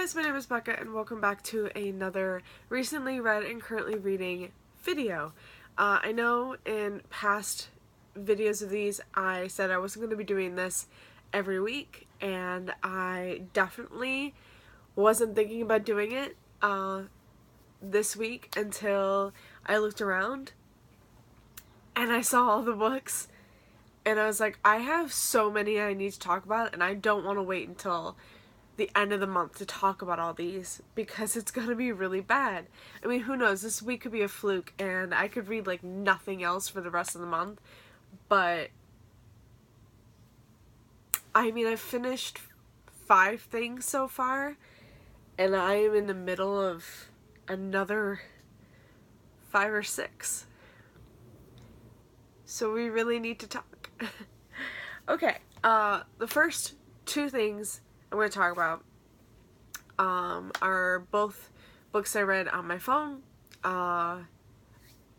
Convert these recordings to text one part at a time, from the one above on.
guys, my name is Becca and welcome back to another recently read and currently reading video. I know in past videos of these I said I wasn't going to be doing this every week, and I definitely wasn't thinking about doing it this week until I looked around and I saw all the books and I was like, I have so many I need to talk about and I don't want to wait until the end of the month to talk about all these because it's gonna be really bad. I mean, who knows, this week could be a fluke and I could read like nothing else for the rest of the month, but I mean, I've finished 5 things so far and I am in the middle of another 5 or 6, so we really need to talk. Okay, the first 2 things I'm going to talk about are both books I read on my phone,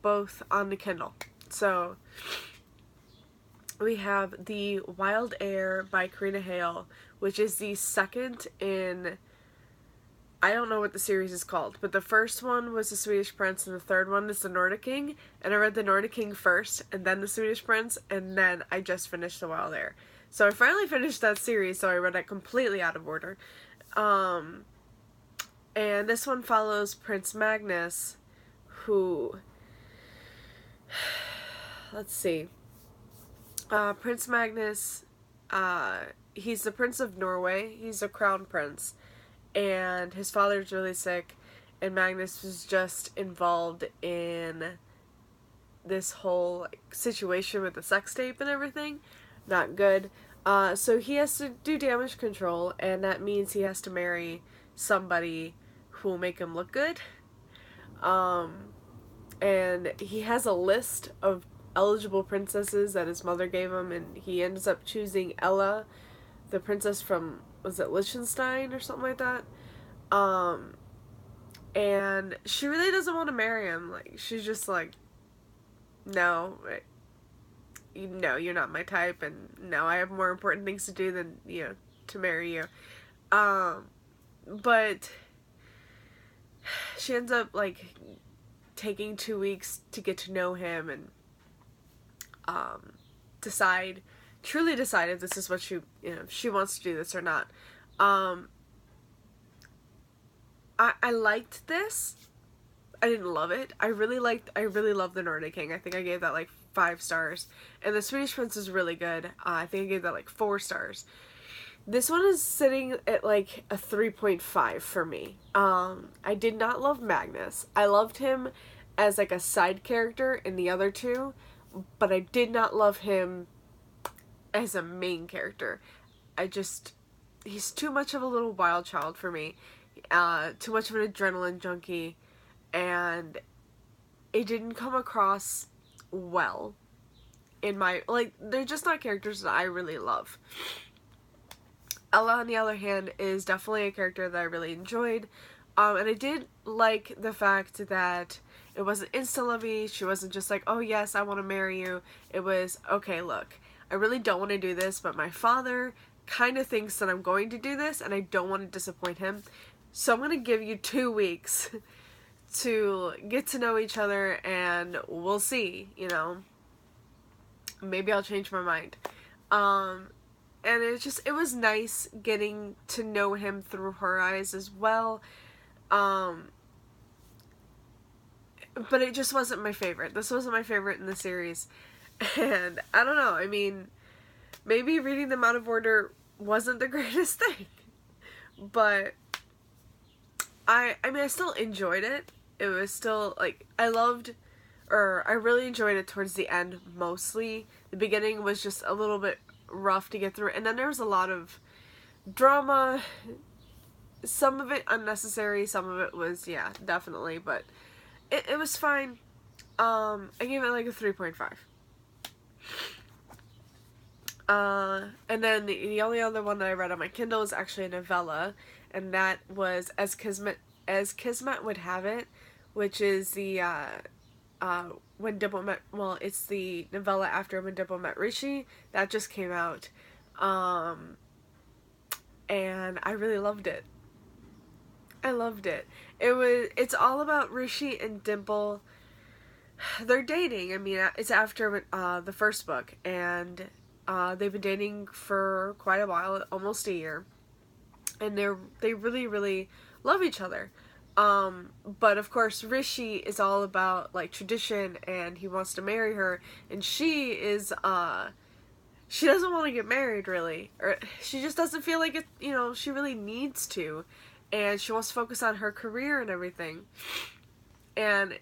both on the Kindle. So we have The Wild Air by Karina Hale, which is the second in, I don't know what the series is called, but the first one was The Swedish Prince and the third one is The Nordic King, and I read The Nordic King first and then The Swedish Prince, and then I just finished The Wild Air. So I finally finished that series, so I read it completely out of order. And this one follows Prince Magnus, who, let's see, Prince Magnus, he's the Prince of Norway, he's a crown prince, and his father's really sick, and Magnus was just involved in this whole situation with the sex tape and everything. Not good. So he has to do damage control, and that means he has to marry somebody who will make him look good. And he has a list of eligible princesses that his mother gave him, and he ends up choosing Ella, the princess from, was it Liechtenstein or something like that? And she really doesn't want to marry him. Like, she's just like, no, you're not my type, and no, I have more important things to do than, to marry you. But she ends up, like, taking 2 weeks to get to know him and, truly decide if this is what she wants to do this or not. I liked this. I didn't love it. I really loved The Nordic King. I think I gave that like 5 stars. And The Swedish Prince is really good. I think I gave that like 4 stars. This one is sitting at like a 3.5 for me. I did not love Magnus. I loved him as like a side character in the other 2, but I did not love him as a main character. He's too much of a little wild child for me. Too much of an adrenaline junkie. And it didn't come across well in my, like, they're just not characters that I really love. Ella, on the other hand, is definitely a character that I really enjoyed. And I did like the fact that it wasn't insta-lovey. She wasn't just like, oh yes, I want to marry you. It was, okay, look, I really don't want to do this, but my father kind of thinks that I'm going to do this, and I don't want to disappoint him. So I'm going to give you 2 weeks to get to know each other, and we'll see, maybe I'll change my mind. And it was nice getting to know him through her eyes as well. But it just wasn't my favorite. This wasn't my favorite in the series. And I don't know, I mean, maybe reading them out of order wasn't the greatest thing. But I mean, I still enjoyed it. It was still, like, I really enjoyed it towards the end, mostly. The beginning was just a little bit rough to get through, and then there was a lot of drama, some of it unnecessary, some of it was, yeah, definitely, but it was fine. I gave it, like, a 3.5. And then the only other one that I read on my Kindle is actually a novella, and that was As Kismet Would Have It, which is the, When Dippo Met, well, it's the novella after When Dippo Met Rishi. That just came out, and I really loved it. I loved it. It's all about Rishi and Dimple. They're dating. I mean, it's after the first book, and they've been dating for quite a while, almost a year, and they really, really love each other. But of course, Rishi is all about like tradition, and he wants to marry her, and she is she doesn't want to get married really, or she just doesn't feel like it. You know, she really needs to, and she wants to focus on her career and everything. And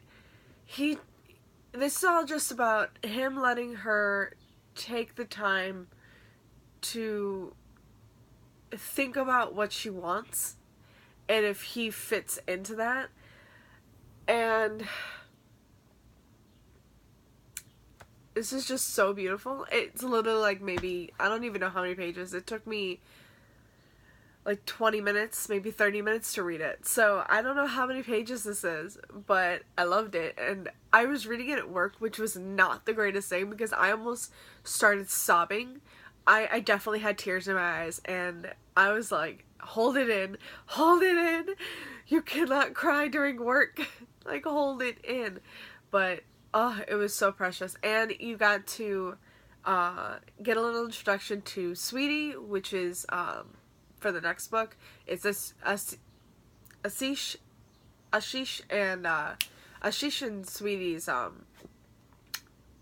this is all just about him letting her take the time to think about what she wants and if he fits into that. And this is just so beautiful. It's literally like maybe, I don't even know how many pages. It took me like 20 minutes, maybe 30 minutes to read it. So I don't know how many pages this is, but I loved it. And I was reading it at work, which was not the greatest thing because I almost started sobbing. I definitely had tears in my eyes, and I was like, hold it in, hold it in. You cannot cry during work. Like, hold it in. But, oh, it was so precious. And you got to get a little introduction to Sweetie, which is for the next book. It's this Ashish and Ashish and Sweetie's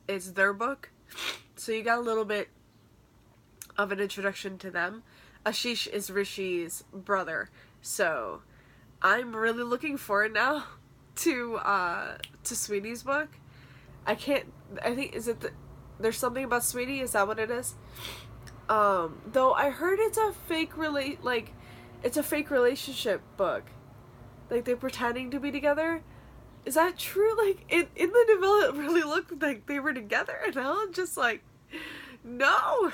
is their book. So you got a little bit of an introduction to them. Ashish is Rishi's brother. So I'm really looking forward now to Sweetie's book. I think there's something about Sweetie, is that what it is? Though I heard it's a fake relationship book. Like, they're pretending to be together. Is that true? Like, in the novella, it really looked like they were together, and I'm just like, no!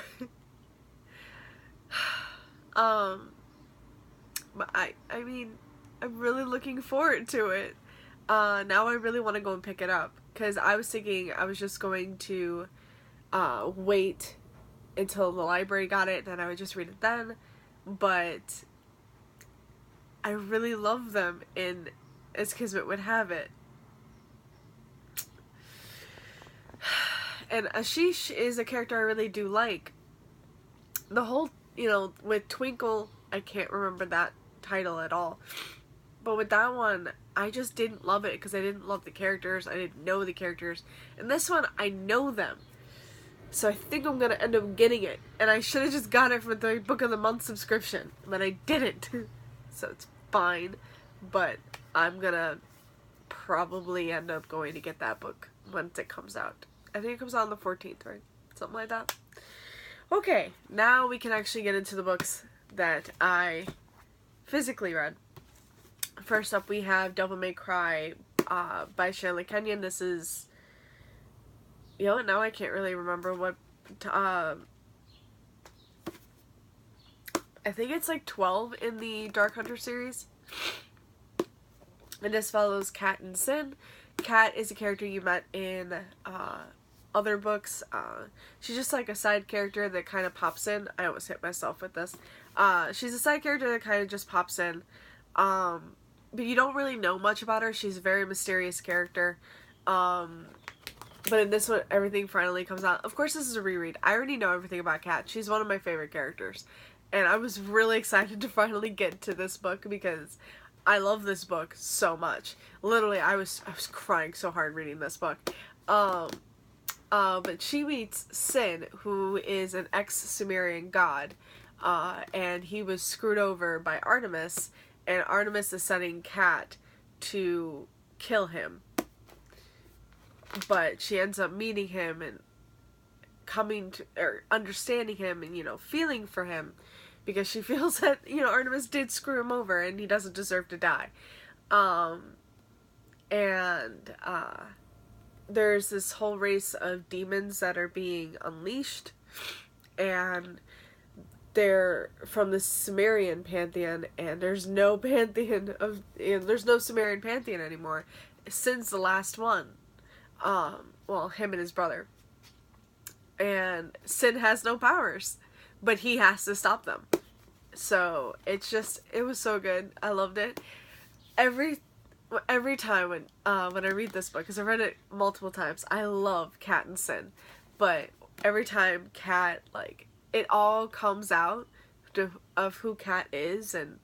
But I mean, I'm really looking forward to it. Now I really want to go and pick it up, because I was thinking I was just going to, wait until the library got it, and then I would just read it then, but I really love them in As Kismet Would Have It. And Ashish is a character I really do like. The whole, with Twinkle, I can't remember that title at all. But with that one, I just didn't love it because I didn't love the characters. I didn't know the characters. And this one, I know them. So I think I'm going to end up getting it. And I should have just got it for the Book of the Month subscription. But I didn't. So it's fine. But I'm going to probably end up going to get that book once it comes out. I think it comes out on the 14th, right? Something like that. Okay, now we can actually get into the books that I physically read. First up, we have Devil May Cry by Shanley Kenyon. This is, now I can't really remember what, I think it's like 12 in the Dark Hunter series. And this follows Kat and Sin. Kat is a character you met in other books. She's just like a side character that kind of pops in. I almost hit myself with this. She's a side character that kind of just pops in. But you don't really know much about her. She's a very mysterious character. But in this one, everything finally comes out. Of course, this is a reread. I already know everything about Kat. She's one of my favorite characters. And I was really excited to finally get to this book because I love this book so much. Literally, I was crying so hard reading this book. But she meets Sin, who is an ex-Sumerian god. And he was screwed over by Artemis. And Artemis is sending Kat to kill him. But she ends up meeting him and understanding him and, feeling for him. Because she feels that, Artemis did screw him over and he doesn't deserve to die. There's this whole race of demons that are being unleashed. And they're from the Sumerian pantheon, and there's no Sumerian pantheon anymore since the last one. Him and his brother. And Sin has no powers, but he has to stop them. So it was so good. I loved it. every every time when I read this book, because I've read it multiple times, I love Kat and Sin, but every time Kat, like, it all comes out of who Kat is, and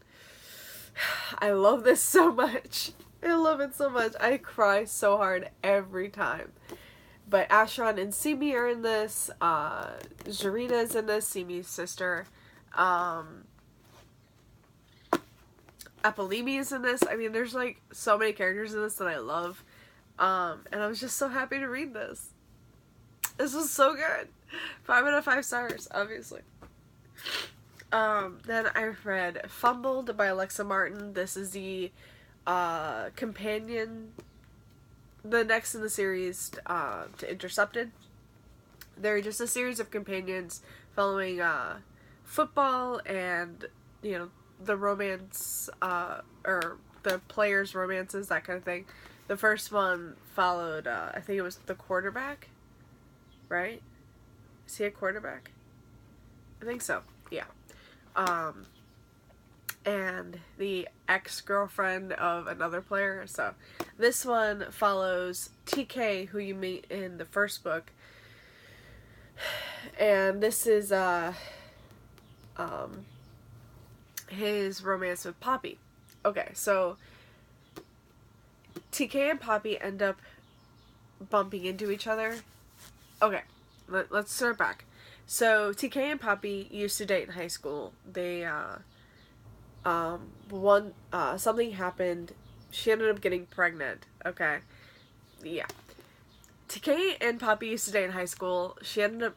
I love this so much. I love it so much. I cry so hard every time. But Ashron and Simi are in this. Zarina is in this, Simi's sister. Apolimi is in this. I mean, there's like so many characters in this that I love. And I was just so happy to read this. This was so good. 5 out of 5 stars, obviously. Then I read Fumbled by Alexa Martin. This is the companion, the next in the series to Intercepted. They're just a series of companions following football and, you know, the romance, or the players' romances, that kind of thing. The first one followed, I think it was the quarterback, right? Is he a quarterback? I think so, yeah. And the ex-girlfriend of another player. So this one follows TK, who you meet in the first book. And this is his romance with Poppy. Okay, so TK and Poppy end up bumping into each other. Okay, let's start back. So TK and Poppy used to date in high school. They something happened. She ended up getting pregnant. Okay, yeah. TK and Poppy used to date in high school. She ended up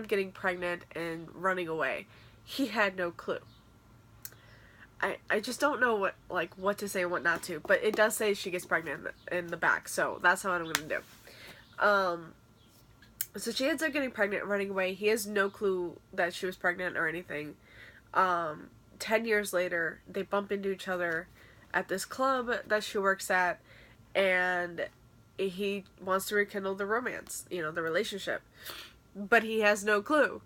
getting pregnant and running away. He had no clue. I just don't know what to say and what not to, but it does say she gets pregnant in the back, so that's how I'm gonna do. So she ends up getting pregnant and running away. He has no clue that she was pregnant or anything. 10 years later, they bump into each other at this club that she works at, and he wants to rekindle the romance, you know, the relationship. But he has no clue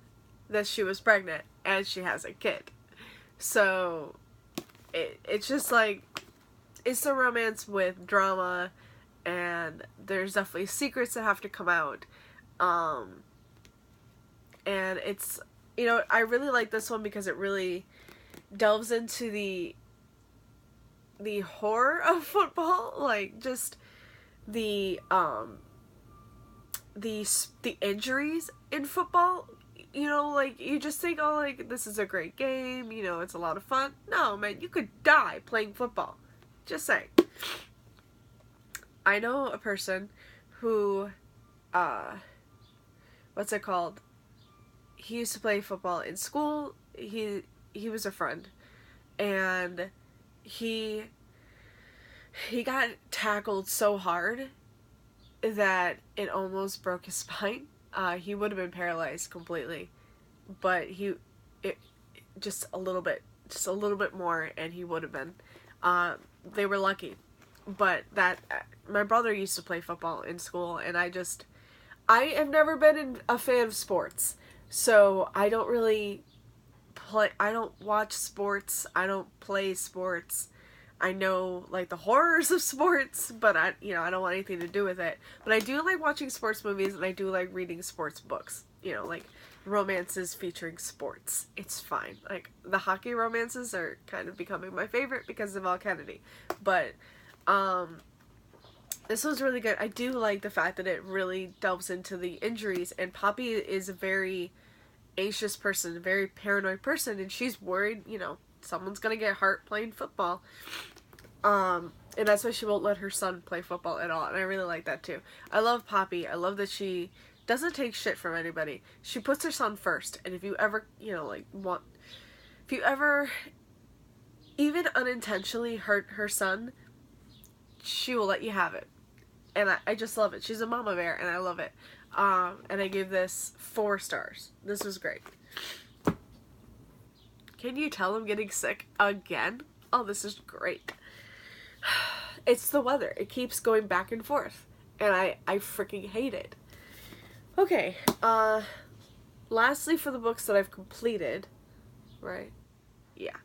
that she was pregnant and she has a kid. So it's just like, it's a romance with drama, and there's definitely secrets that have to come out. And it's, you know, I really like this one because it really delves into the horror of football, like just the injuries in football. You know, like, you just think, oh, like, this is a great game, you know, it's a lot of fun. No, man, you could die playing football. Just saying. I know a person who, what's it called? He used to play football in school. He was a friend. And he got tackled so hard that it almost broke his spine. He would have been paralyzed completely, but just a little bit more, and he would have been. They were lucky, but my brother used to play football in school, and I have never been a fan of sports, so I don't really I don't watch sports, I don't play sports. I know, like, the horrors of sports, but I don't want anything to do with it. But I do like watching sports movies, and I do like reading sports books. You know, like, romances featuring sports. It's fine. Like, the hockey romances are kind of becoming my favorite because of Al Kennedy. But, this was really good. I do like the fact that it really delves into the injuries, and Poppy is a very anxious person, a very paranoid person, and she's worried, you know, someone's gonna get hurt playing football. And that's why she won't let her son play football at all, and I really like that too. I love Poppy. I love that she doesn't take shit from anybody. She puts her son first, and if you ever, you know, like, if you ever even unintentionally hurt her son, she will let you have it. And I just love it. She's a mama bear, and I love it. And I gave this 4 stars. This was great. Can you tell I'm getting sick again? Oh, this is great. It's the weather. It keeps going back and forth. And I freaking hate it. Okay. Lastly, for the books that I've completed, right? Yeah.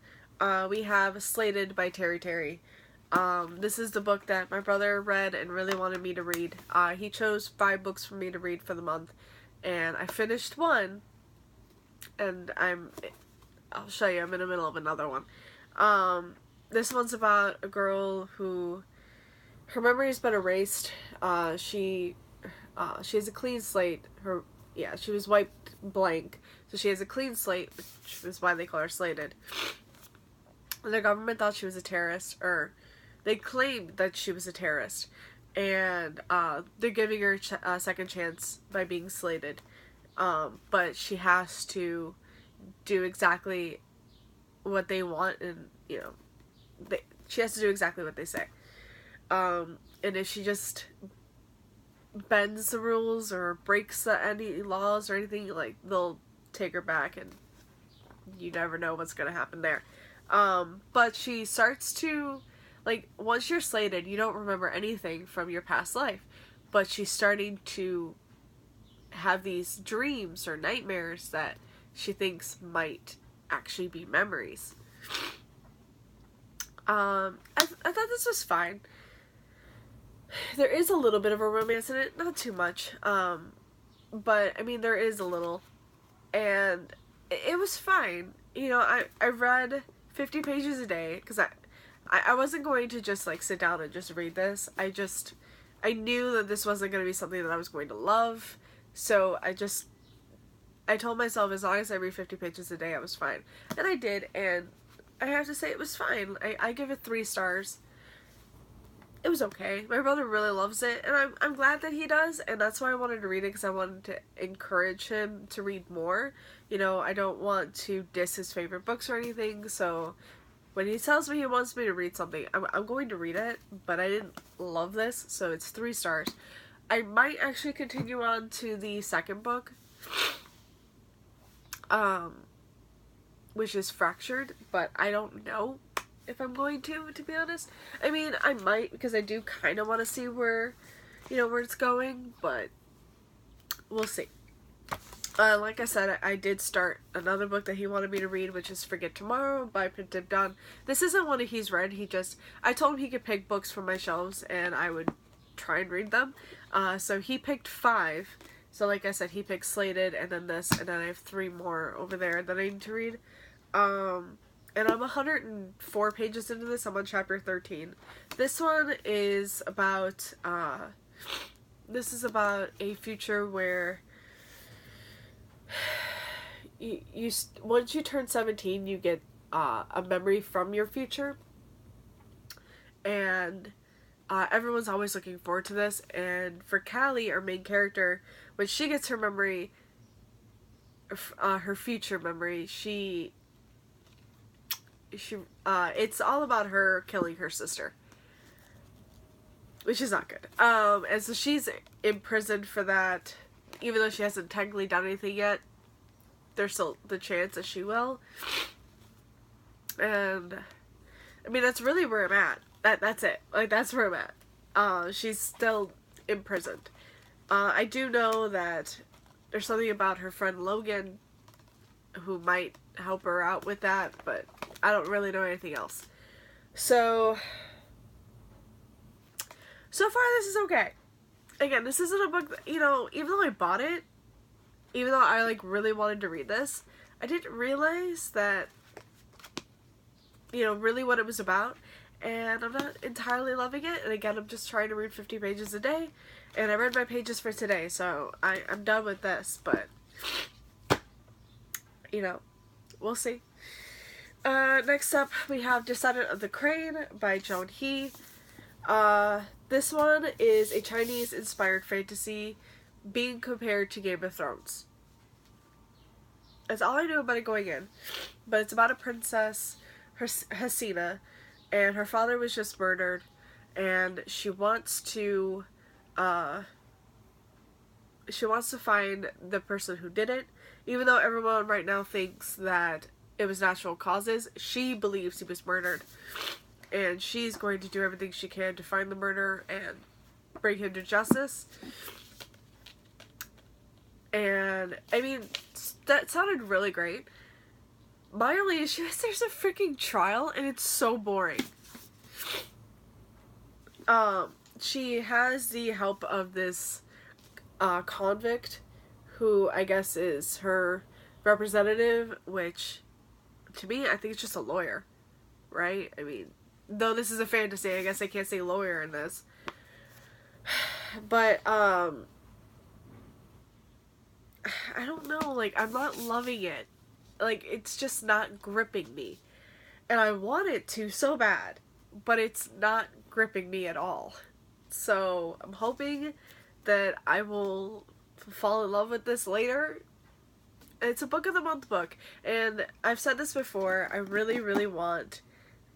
We have Slated by Terry Terry. This is the book that my brother read and really wanted me to read. He chose 5 books for me to read for the month, and I finished one, and I'll show you, I'm in the middle of another one. This one's about a girl who, her memory's been erased. She has a clean slate. She was wiped blank, so she has a clean slate, which is why they call her slated. And the government thought she was a terrorist, or they claimed that she was a terrorist, and they're giving her a second chance by being slated. But she has to do exactly what they want, and she has to do exactly what they say. And if she just bends the rules or breaks any laws or anything, like, they'll take her back, and you never know what's gonna happen there. But she starts to, like, once you're slated, you don't remember anything from your past life, but she's starting to have these dreams or nightmares that she thinks might actually be memories. I thought this was fine. There is a little bit of a romance in it, not too much, but, I mean, there is a little, and it was fine. I read 50 pages a day, because I wasn't going to just, like, sit down and just read this. I knew that this wasn't going to be something that I was going to love, so I told myself as long as I read 50 pages a day, I was fine. And I did, and I have to say it was fine. I give it 3 stars. It was okay. My brother really loves it, and I'm glad that he does, and that's why I wanted to read it, because I wanted to encourage him to read more. I don't want to diss his favorite books or anything, so when he tells me he wants me to read something, I'm going to read it, but I didn't love this, so it's 3 stars. I might actually continue on to the second book, which is Fractured, but I don't know if I'm going to be honest. I mean, I might, because I do kind of want to see where it's going, but we'll see. Like I said, I did start another book that he wanted me to read, which is Forget Tomorrow by Pinted Dawn. This isn't one that he's read. I told him he could pick books from my shelves, and I would try and read them. So he picked 5. So like I said, he picked Slated, and then this, and then I have 3 more over there that I need to read. And I'm 104 pages into this. I'm on chapter 13. This one is about, a future where once you turn 17, you get a memory from your future, and everyone's always looking forward to this. And for Callie, our main character, when she gets her memory, her future memory, it's all about her killing her sister, which is not good. And so she's imprisoned for that, even though she hasn't technically done anything yet. There's still the chance that she will. And I mean, that's really where I'm at. That's it. Like, that's where I'm at. She's still imprisoned. I do know that there's something about her friend Logan who might help her out with that, but I don't really know anything else. So far this is okay. Again, this isn't a book that, even though I bought it, even though I, like, really wanted to read this, I didn't realize that, really what it was about, and I'm not entirely loving it. And again, I'm just trying to read 50 pages a day, and I read my pages for today, so I'm done with this, but we'll see. Next up, we have Descendant of the Crane by Joan He. This one is a Chinese-inspired fantasy being compared to Game of Thrones. That's all I knew about it going in. But it's about a princess, Hasina, and her father was just murdered, and she wants to find the person who did it. Even though everyone right now thinks that it was natural causes, she believes he was murdered. And she's going to do everything she can to find the murderer and bring him to justice. And, I mean, that sounded really great. My only issue is there's a freaking trial, and it's so boring. She has the help of this convict who I guess is her representative, which to me I think it's just a lawyer, right? I mean, though this is a fantasy, I guess I can't say lawyer in this. But I don't know, like I'm not loving it. Like it's just not gripping me. And I want it to so bad, but it's not gripping me at all. So I'm hoping that I will fall in love with this later. It's a book of the month book, and I've said this before, I really, really want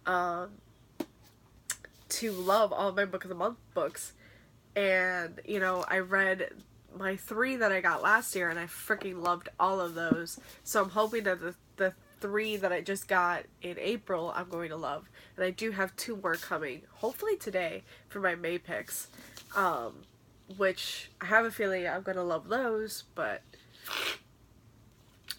to love all of my book of the month books. And, you know, I read my 3 that I got last year, and I freaking loved all of those. So I'm hoping that the 3 that I just got in April, I'm going to love. And I do have 2 more coming, hopefully today, for my May picks. Which I have a feeling I'm going to love those, but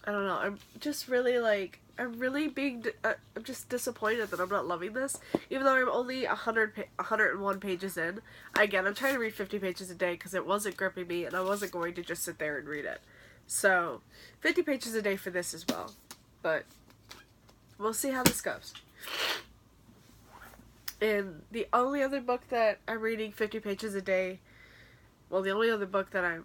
I don't know. I'm just really like, I'm really being, I'm just disappointed that I'm not loving this. Even though I'm only 101 pages in. Again, I'm trying to read 50 pages a day because it wasn't gripping me and I wasn't going to just sit there and read it. So, 50 pages a day for this as well. But, we'll see how this goes. And the only other book that I'm reading 50 pages a day, well, the other book that I'm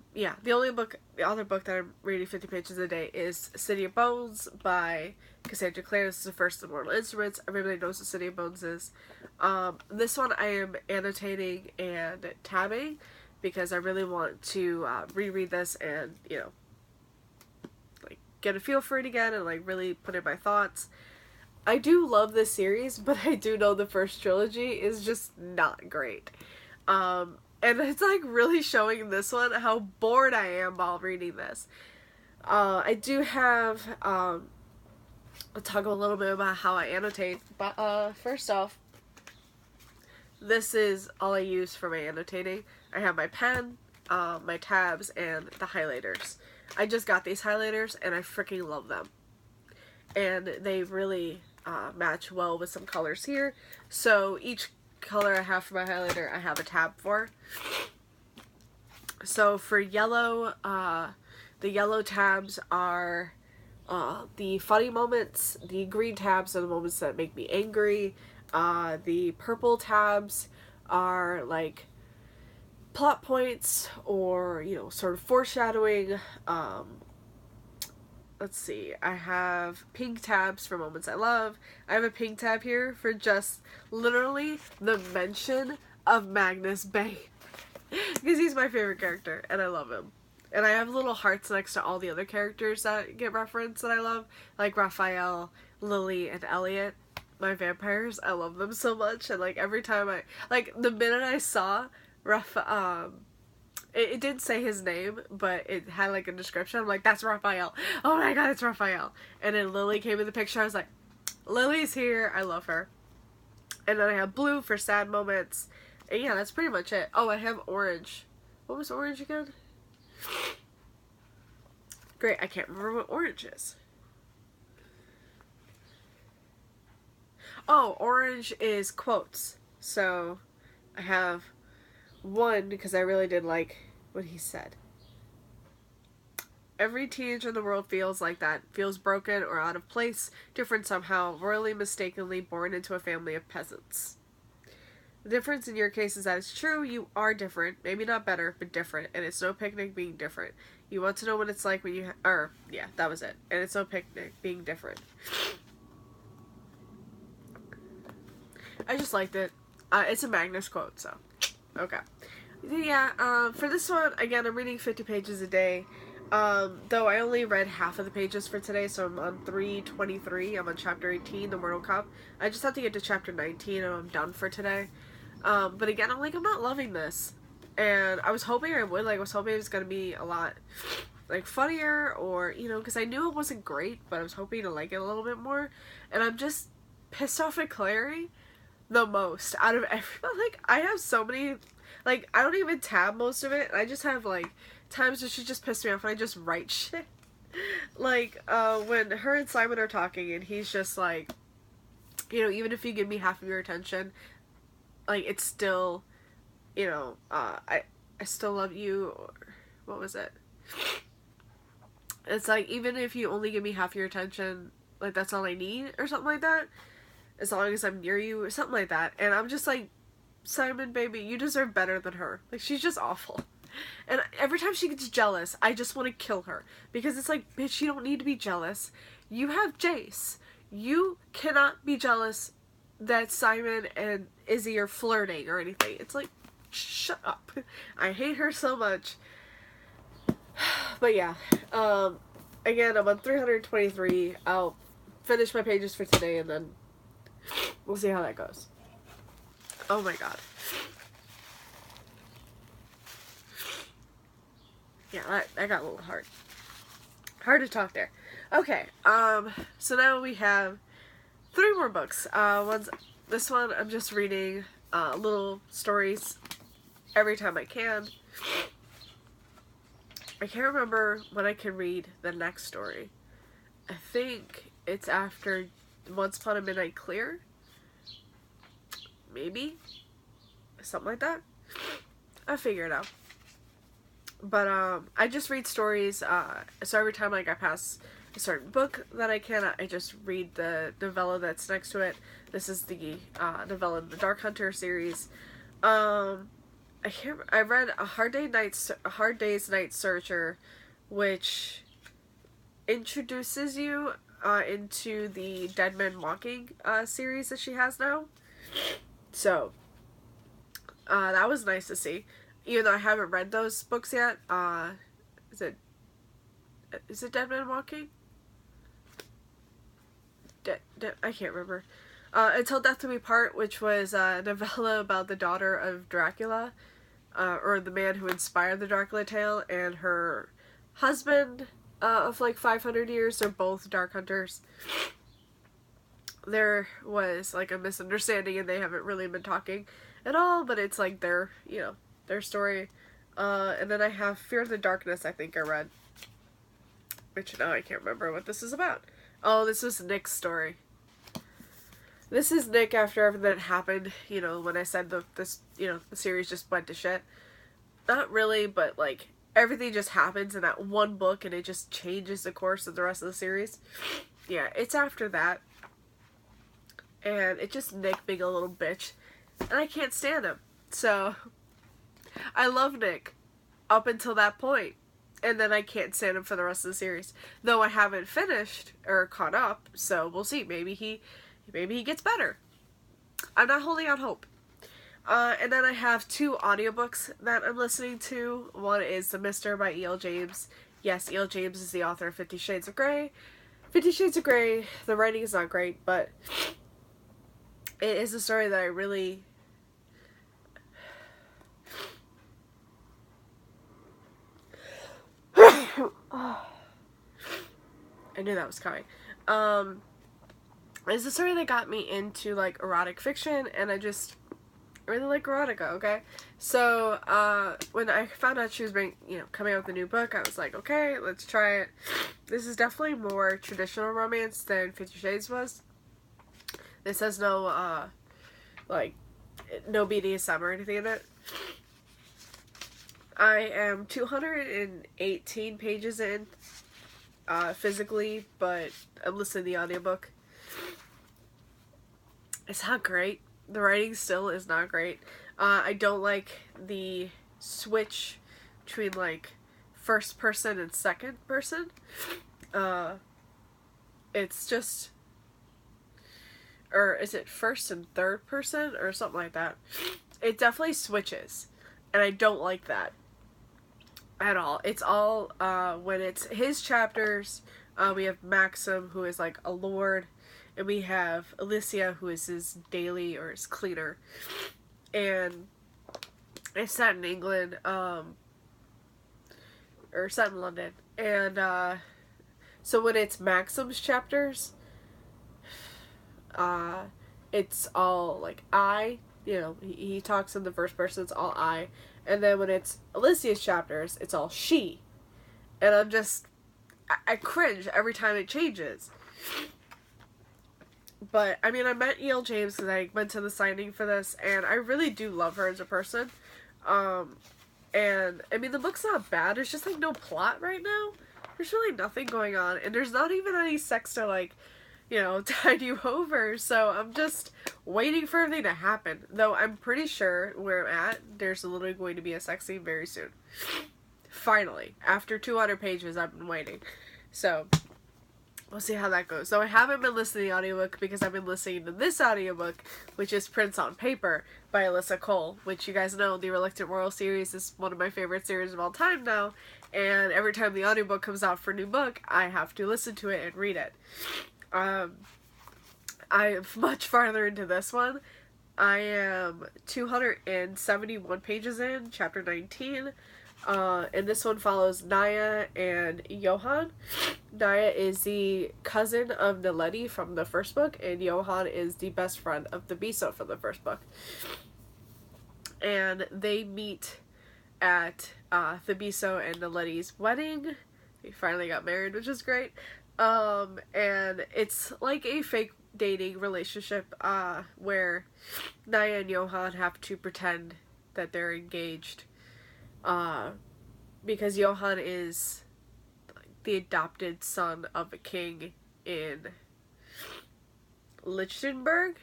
reading 50 pages a day is City of Bones by Cassandra Clare. This is the first of Mortal Instruments. Everybody knows what City of Bones is. This one I am annotating and tabbing because I really want to reread this and, you know, like get a feel for it again and like really put in my thoughts. I do love this series, but I do know the first trilogy is just not great. And it's like really showing in this one how bored I am while reading this. I do have, I'll talk a little bit about how I annotate, but first off, this is all I use for my annotating. I have my pen, my tabs, and the highlighters. I just got these highlighters and I freaking love them. And they really match well with some colors here. So each color I have for my highlighter, I have a tab for. So for yellow, the yellow tabs are the funny moments, the green tabs are the moments that make me angry, the purple tabs are like plot points or, you know, sort of foreshadowing. Let's see, I have pink tabs for moments I love. I have a pink tab here for just literally the mention of Magnus Bane. Because he's my favorite character, and I love him. And I have little hearts next to all the other characters that get referenced that I love. Like Raphael, Lily, and Elliot. My vampires, I love them so much. And like every time the minute I saw it didn't say his name, but it had like a description. I'm like, that's Raphael. Oh my god, it's Raphael. And then Lily came in the picture. I was like, Lily's here. I love her. And then I have blue for sad moments. And yeah, that's pretty much it. Oh, I have orange. What was orange again? Great, I can't remember what orange is. Oh, orange is quotes. So I have one because I really did like what he said. Every teenager in the world feels like that. Feels broken or out of place, different somehow, royally mistakenly born into a family of peasants. The difference in your case is that it's true, you are different. Maybe not better, but different. And it's no picnic being different. You want to know what it's like when you yeah, that was it. And it's no picnic being different. I just liked it. It's a Magnus quote, so okay. Yeah, for this one, again, I'm reading 50 pages a day. Though I only read half of the pages for today, so I'm on 323. I'm on chapter 18, the Mortal Cup. I just have to get to chapter 19 and I'm done for today. But again, I'm not loving this. And I was hoping I would. I was hoping it was going to be a lot, funnier or, because I knew it wasn't great, but I was hoping to like it a little bit more. And I'm just pissed off at Clary the most out of everybody. I have so many, I don't even tab most of it. I just have, times where she just pissed me off and I just write shit. When her and Simon are talking and he's just even if you give me half of your attention, it's still I still love you, or what was it? It's like, even if you only give me half your attention, like, that's all I need, or something like that. As long as I'm near you, or something like that. And I'm just like, Simon, baby, you deserve better than her. Like, she's just awful. And every time she gets jealous, I just want to kill her. Because it's like, bitch, you don't need to be jealous. You have Jace. You cannot be jealous that Simon and Izzy are flirting or anything. It's like, shut up. I hate her so much. But yeah, again, I'm on 323. I'll finish my pages for today, and then we'll see how that goes. Oh my god. Yeah, that got a little hard. Hard to talk there. Okay, so now we have 3 more books. This one, I'm just reading little stories every time I can. I can't remember when I can read the next story. I think it's after Once Upon a Midnight Clear. Maybe? Something like that. I'll figure it out. But, I just read stories, so every time, like, I pass a certain book that I can, I just read the novella that's next to it. This is the, novella in the Dark Hunter series. I read A Hard Day's Night Searcher, which introduces you, into the Dead Man Walking, series that she has now. So, that was nice to see. Even though I haven't read those books yet. Is it Dead Man Walking? I can't remember. Until Death Do We Part, which was a novella about the daughter of Dracula, or the man who inspired the Dracula tale, and her husband of like 500 years. They're both dark hunters. There was like a misunderstanding, and they haven't really been talking at all, but it's like their story. And then I have Fear of the Darkness, I think I read. Which now I can't remember what this is about. Oh, this was Nick's story. This is Nick after everything that happened, when I said the series just went to shit. Not really, but like, everything just happens in that one book and it just changes the course of the rest of the series. Yeah, it's after that. And it's just Nick being a little bitch. And I can't stand him. So, I love Nick up until that point. And then I can't stand him for the rest of the series. Though I haven't finished or caught up, so we'll see. Maybe he gets better. I'm not holding out hope. And then I have 2 audiobooks that I'm listening to. One is The Mister by E.L. James. Yes, E.L. James is the author of 50 Shades of Grey. 50 Shades of Grey, the writing is not great, but it is a story that I really... I knew that was coming. It's a story that got me into, like, erotic fiction, and I really like erotica, okay? So, when I found out she was coming out with a new book, I was like, okay, let's try it. This is definitely more traditional romance than 50 Shades was. This has no, no BDSM or anything in it. I am 218 pages in, physically, but I'm listening to the audiobook. It's not great. The writing still is not great. I don't like the switch between, like, first person and second person. It's just... Or is it first and third person? Or something like that. It definitely switches. And I don't like that. At all. It's all, when it's his chapters, we have Maxim, who is, like, a lord, and we have Alicia, who is his daily, or his cleaner, and it's set in England, or set in London, and, so when it's Maxim's chapters, it's all, like, he talks in the first person, it's all I. And then when it's Alicia's chapters, it's all she. And I cringe every time it changes. But, I mean, I met E.L. James because I went to the signing for this, and I really do love her as a person. And I mean, the book's not bad. There's just like no plot right now. There's really nothing going on, and there's not even any sex to like, you know, tide you over. So I'm just waiting for everything to happen. Though I'm pretty sure where I'm at, there's literally going to be a sex scene very soon. Finally, after 200 pages, I've been waiting. So we'll see how that goes. Though I haven't been listening to the audiobook because I've been listening to this audiobook, which is Prince on Paper by Alyssa Cole, which you guys know, the Reluctant Royal series is one of my favorite series of all time now, and every time the audiobook comes out for a new book, I have to listen to it and read it. I'm much farther into this one. I am 271 pages in, chapter 19. And this one follows Naya and Johan. Naya is the cousin of Naledi from the first book, and Johan is the best friend of Thabiso from the first book. And they meet at Thabiso and Naledi's wedding. They finally got married, which is great. And it's like a fake dating relationship where Naya and Johan have to pretend that they're engaged. Because Johan is the adopted son of a king in Lichtenberg,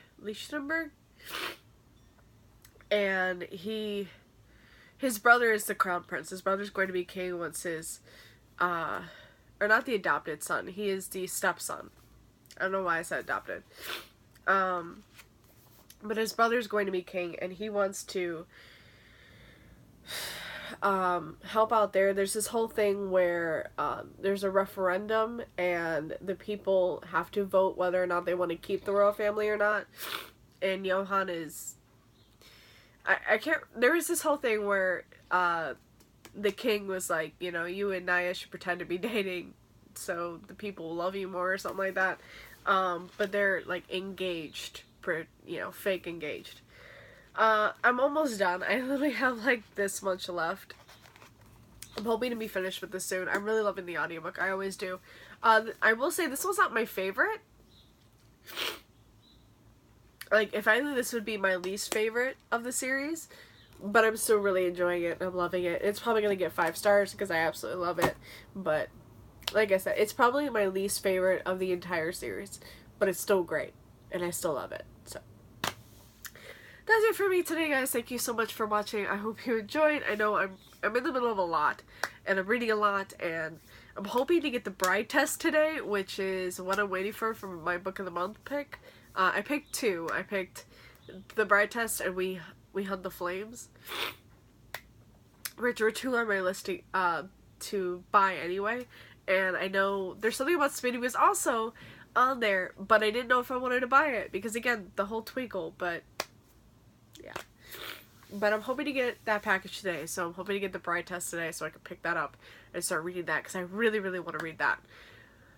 and his brother is the crown prince. His brother's going to be king once his, or not the adopted son, he is the stepson. I don't know why I said adopted. But his brother's going to be king, and he wants to help out there. There's this whole thing where there's a referendum and the people have to vote whether or not they want to keep the royal family or not, and Johan is I can't, there was this whole thing where the king was like, you know, you and Naya should pretend to be dating so the people will love you more or something like that, but they're like engaged, you know, fake engaged. I'm almost done. I literally have like this much left. I'm hoping to be finished with this soon. I'm really loving the audiobook. I always do. I will say this was not my favorite. Like, if I knew, this would be my least favorite of the series, but I'm still really enjoying it. I'm loving it. It's probably going to get 5 stars because I absolutely love it, but like I said, it's probably my least favorite of the entire series, but it's still great, and I still love it. So that's it for me today, guys. Thank you so much for watching. I hope you enjoyed. I know I'm in the middle of a lot, and I'm reading a lot, and I'm hoping to get the bride test today, which is what I'm waiting for my book of the month pick. I picked 2. I picked the bride test and we hunt the flames, which were 2 on my list to buy anyway. And I know there's something about Speedy was also on there, but I didn't know if I wanted to buy it because, again, the whole twinkle. But yeah, but I'm hoping to get that package today, so I'm hoping to get the bride test today so I can pick that up and start reading that because I really, really want to read that.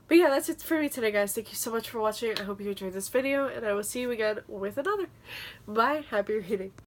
But yeah, that's it for me today, guys. Thank you so much for watching. I hope you enjoyed this video, and I will see you again with another. Bye. Happy reading.